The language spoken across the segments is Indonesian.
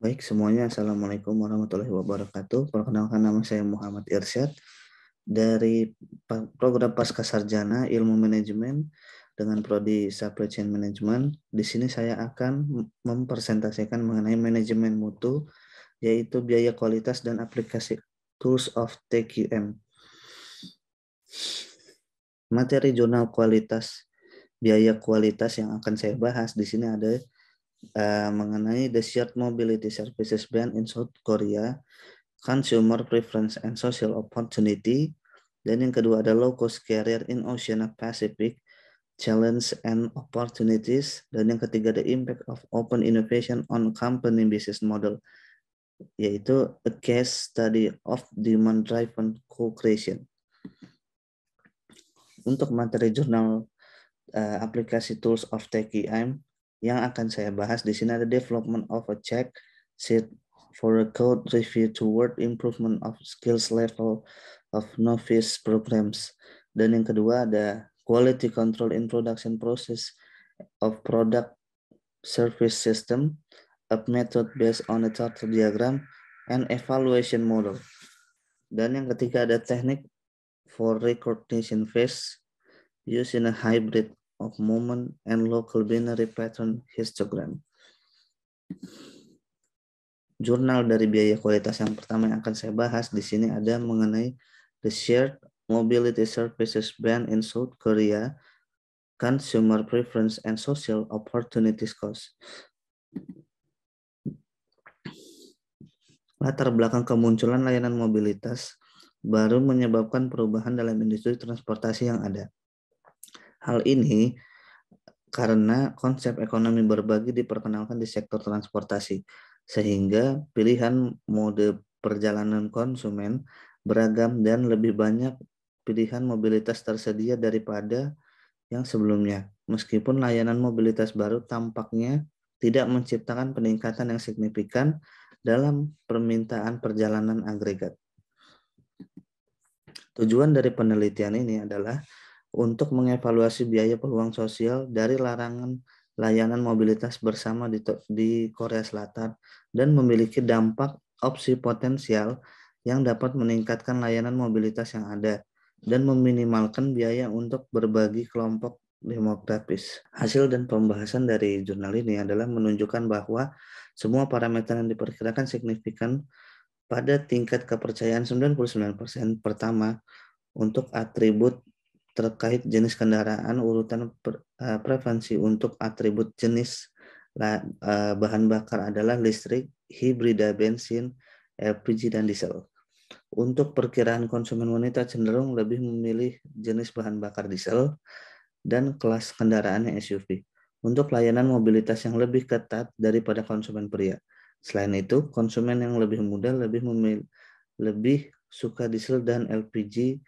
Baik semuanya, Assalamualaikum warahmatullahi wabarakatuh. Perkenalkan, nama saya Muhammad Irsyad dari program Pascasarjana Ilmu Manajemen dengan prodi Supply Chain Management. Di sini saya akan mempresentasikan mengenai manajemen mutu, yaitu biaya kualitas dan aplikasi tools of TQM. Materi jurnal kualitas biaya kualitas yang akan saya bahas di sini ada mengenai the shared mobility services ban in South Korea, consumer preference and social opportunity, dan yang kedua ada low cost carrier in Oceania Pacific, challenge and opportunities, dan yang ketiga the impact of open innovation on company business model, yaitu a case study of demand driven co-creation. Untuk materi jurnal aplikasi tools of TQM yang akan saya bahas di sini ada development of a check sheet for a code review toward improvement of skills level of novice programs, dan yang kedua ada quality control in production process of product service system, a method based on a chart diagram and evaluation model, dan yang ketiga ada teknik for recognition phase used in a hybrid of moment and local binary pattern histogram. Jurnal dari biaya kualitas yang pertama yang akan saya bahas di sini ada mengenai the shared mobility services ban in South Korea, consumer preference and social opportunities cost. Latar belakang kemunculan layanan mobilitas baru menyebabkan perubahan dalam industri transportasi yang ada. Hal ini karena konsep ekonomi berbagi diperkenalkan di sektor transportasi, sehingga pilihan mode perjalanan konsumen beragam dan lebih banyak pilihan mobilitas tersedia daripada yang sebelumnya. Meskipun layanan mobilitas baru tampaknya tidak menciptakan peningkatan yang signifikan dalam permintaan perjalanan agregat. Tujuan dari penelitian ini adalah untuk mengevaluasi biaya peluang sosial dari larangan layanan mobilitas bersama di Korea Selatan dan memiliki dampak opsi potensial yang dapat meningkatkan layanan mobilitas yang ada dan meminimalkan biaya untuk berbagi kelompok demografis. Hasil dan pembahasan dari jurnal ini adalah menunjukkan bahwa semua parameter yang diperkirakan signifikan pada tingkat kepercayaan 99% pertama untuk atribut terkait jenis kendaraan, urutan preferensi untuk atribut jenis bahan bakar adalah listrik, hibrida, bensin, LPG, dan diesel. Untuk perkiraan konsumen wanita cenderung lebih memilih jenis bahan bakar diesel dan kelas kendaraan yang SUV. Untuk layanan mobilitas yang lebih ketat daripada konsumen pria. Selain itu, konsumen yang lebih muda lebih suka diesel dan LPG,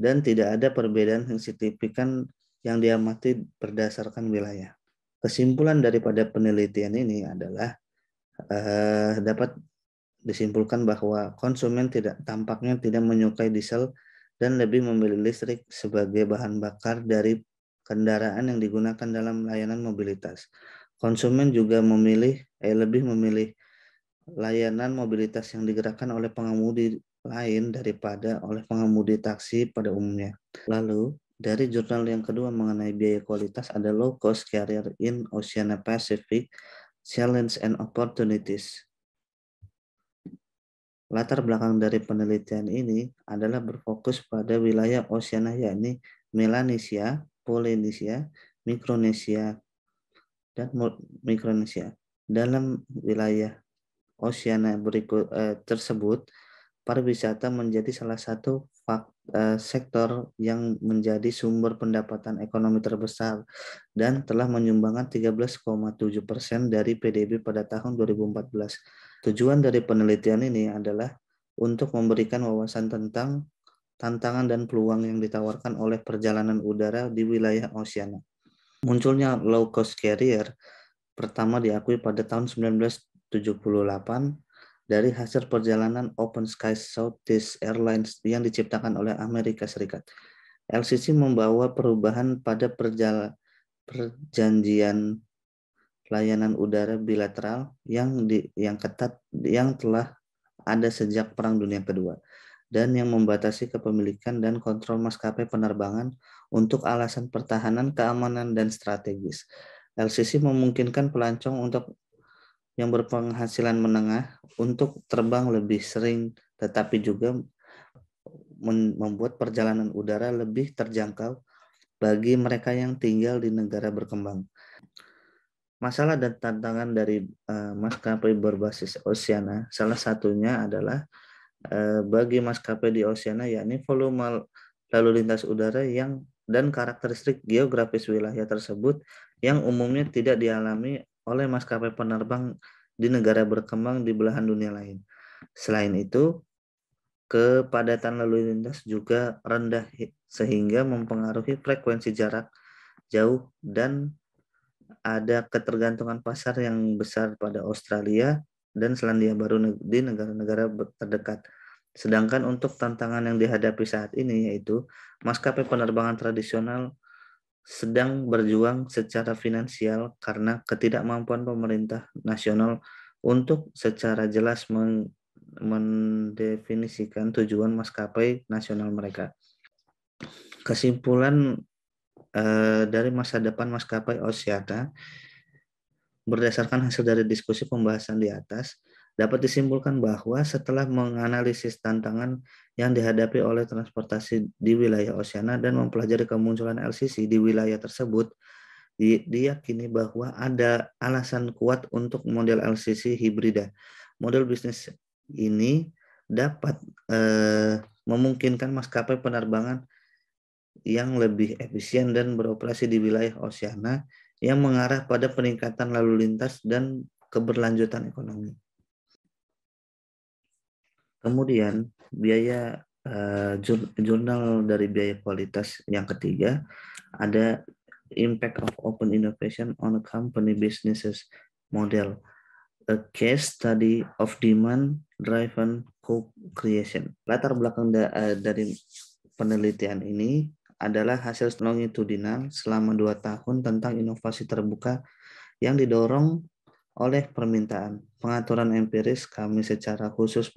dan tidak ada perbedaan yang signifikan yang diamati berdasarkan wilayah. Kesimpulan daripada penelitian ini adalah dapat disimpulkan bahwa konsumen tampaknya tidak menyukai diesel dan lebih memilih listrik sebagai bahan bakar dari kendaraan yang digunakan dalam layanan mobilitas. Konsumen juga lebih memilih layanan mobilitas yang digerakkan oleh pengemudi lain daripada oleh pengemudi taksi pada umumnya. Lalu, dari jurnal yang kedua mengenai biaya kualitas ada low cost carrier in Oceania Pacific, challenge and opportunities. Latar belakang dari penelitian ini adalah berfokus pada wilayah Oceania, yakni Melanesia, Polynesia, Micronesia, dan Micronesia. Dalam wilayah Oceania tersebut, pariwisata menjadi salah satu sektor yang menjadi sumber pendapatan ekonomi terbesar dan telah menyumbangkan 13,7% dari PDB pada tahun 2014. Tujuan dari penelitian ini adalah untuk memberikan wawasan tentang tantangan dan peluang yang ditawarkan oleh perjalanan udara di wilayah Oceania. Munculnya low cost carrier pertama diakui pada tahun 1978 dari hasil perjalanan Open Skies Southeast Airlines yang diciptakan oleh Amerika Serikat. LCC membawa perubahan pada perjanjian layanan udara bilateral yang ketat yang telah ada sejak Perang Dunia Kedua dan yang membatasi kepemilikan dan kontrol maskapai penerbangan untuk alasan pertahanan, keamanan, dan strategis. LCC memungkinkan pelancong yang berpenghasilan menengah untuk terbang lebih sering, tetapi juga membuat perjalanan udara lebih terjangkau bagi mereka yang tinggal di negara berkembang. Masalah dan tantangan dari maskapai berbasis Oceania, salah satunya adalah bagi maskapai di Oceania, yakni volume lalu lintas udara dan karakteristik geografis wilayah tersebut yang umumnya tidak dialami oleh maskapai penerbang di negara berkembang di belahan dunia lain. Selain itu, kepadatan lalu lintas juga rendah sehingga mempengaruhi frekuensi jarak jauh dan ada ketergantungan pasar yang besar pada Australia dan Selandia Baru di negara-negara terdekat. Sedangkan untuk tantangan yang dihadapi saat ini yaitu maskapai penerbangan tradisional sedang berjuang secara finansial karena ketidakmampuan pemerintah nasional untuk secara jelas mendefinisikan tujuan maskapai nasional mereka. Kesimpulan dari masa depan maskapai Oceania berdasarkan hasil dari diskusi pembahasan di atas, dapat disimpulkan bahwa setelah menganalisis tantangan yang dihadapi oleh transportasi di wilayah Oceania dan mempelajari kemunculan LCC di wilayah tersebut, diyakini bahwa ada alasan kuat untuk model LCC hibrida. Model bisnis ini dapat memungkinkan maskapai penerbangan yang lebih efisien dan beroperasi di wilayah Oceania yang mengarah pada peningkatan lalu lintas dan keberlanjutan ekonomi. Kemudian biaya jurnal dari biaya kualitas yang ketiga ada impact of open innovation on a company businesses model, a case study of demand driven co-creation. Latar belakang dari penelitian ini adalah hasil longitudinal selama 2 tahun tentang inovasi terbuka yang didorong oleh permintaan. Pengaturan empiris kami secara khusus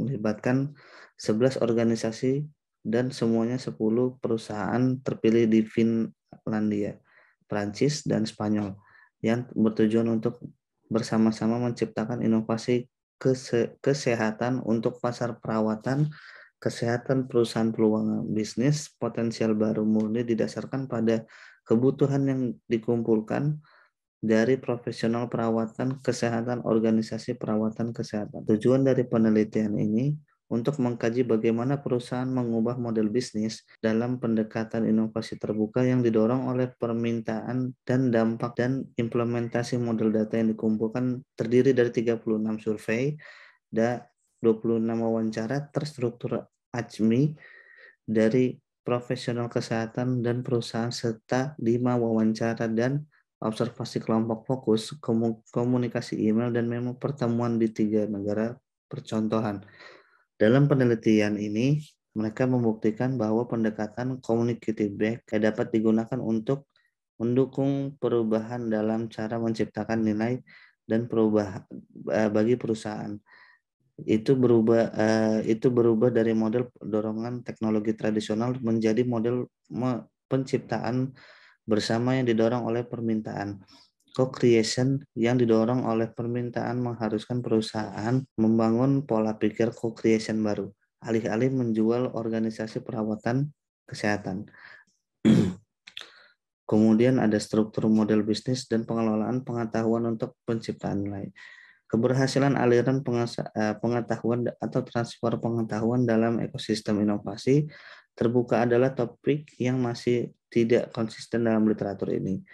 melibatkan 11 organisasi dan semuanya 10 perusahaan terpilih di Finlandia, Prancis, dan Spanyol yang bertujuan untuk bersama-sama menciptakan inovasi kesehatan untuk pasar perawatan kesehatan perusahaan peluang bisnis potensial baru murni didasarkan pada kebutuhan yang dikumpulkan dari profesional perawatan kesehatan organisasi perawatan kesehatan. Tujuan dari penelitian ini untuk mengkaji bagaimana perusahaan mengubah model bisnis dalam pendekatan inovasi terbuka yang didorong oleh permintaan dan dampak dan implementasi model data yang dikumpulkan terdiri dari 36 survei dan 26 wawancara terstruktur ACMI dari profesional kesehatan dan perusahaan serta 5 wawancara dan observasi kelompok fokus, komunikasi email dan memo pertemuan di 3 negara percontohan. Dalam penelitian ini, mereka membuktikan bahwa pendekatan communicative back dapat digunakan untuk mendukung perubahan dalam cara menciptakan nilai dan perubahan bagi perusahaan. Itu berubah dari model dorongan teknologi tradisional menjadi model penciptaan bersama yang didorong oleh permintaan. Co-creation yang didorong oleh permintaan mengharuskan perusahaan membangun pola pikir co-creation baru, alih-alih menjual organisasi perawatan kesehatan. Kemudian ada struktur model bisnis dan pengelolaan pengetahuan untuk penciptaan nilai. Keberhasilan aliran pengetahuan atau transfer pengetahuan dalam ekosistem inovasi terbuka adalah topik yang masih tidak konsisten dalam literatur ini.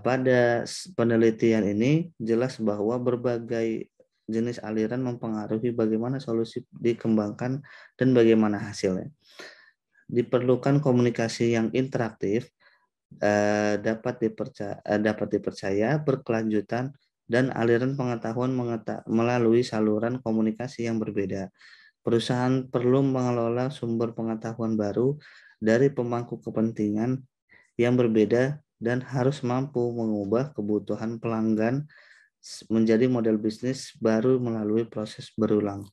Pada penelitian ini jelas bahwa berbagai jenis aliran mempengaruhi bagaimana solusi dikembangkan dan bagaimana hasilnya. Diperlukan komunikasi yang interaktif, dapat dipercaya, berkelanjutan, dan aliran pengetahuan melalui saluran komunikasi yang berbeda. Perusahaan perlu mengelola sumber pengetahuan baru dari pemangku kepentingan yang berbeda dan harus mampu mengubah kebutuhan pelanggan menjadi model bisnis baru melalui proses berulang.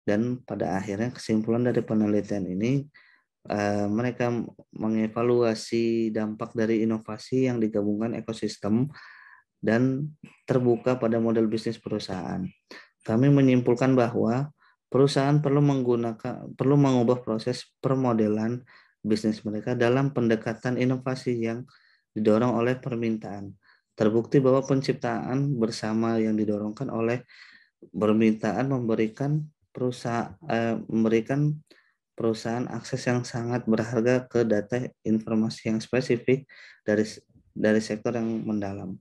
Dan pada akhirnya kesimpulan dari penelitian ini, mereka mengevaluasi dampak dari inovasi yang digabungkan ekosistem dan terbuka pada model bisnis perusahaan. Kami menyimpulkan bahwa perusahaan perlu mengubah proses permodelan bisnis mereka dalam pendekatan inovasi yang didorong oleh permintaan. Terbukti bahwa penciptaan bersama yang didorongkan oleh permintaan memberikan perusahaan akses yang sangat berharga ke data informasi yang spesifik dari sektor yang mendalam.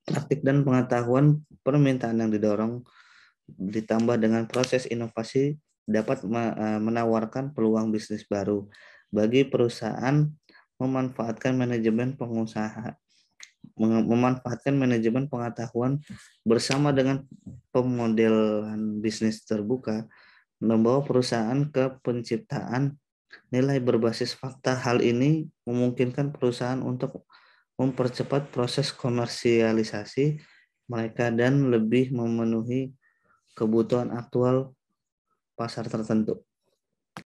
Praktik dan pengetahuan permintaan yang didorong ditambah dengan proses inovasi dapat menawarkan peluang bisnis baru bagi perusahaan memanfaatkan manajemen pengetahuan bersama dengan pemodelan bisnis terbuka membawa perusahaan ke penciptaan nilai berbasis fakta. Hal ini memungkinkan perusahaan untuk mempercepat proses komersialisasi mereka dan lebih memenuhi kebutuhan aktual pasar tertentu.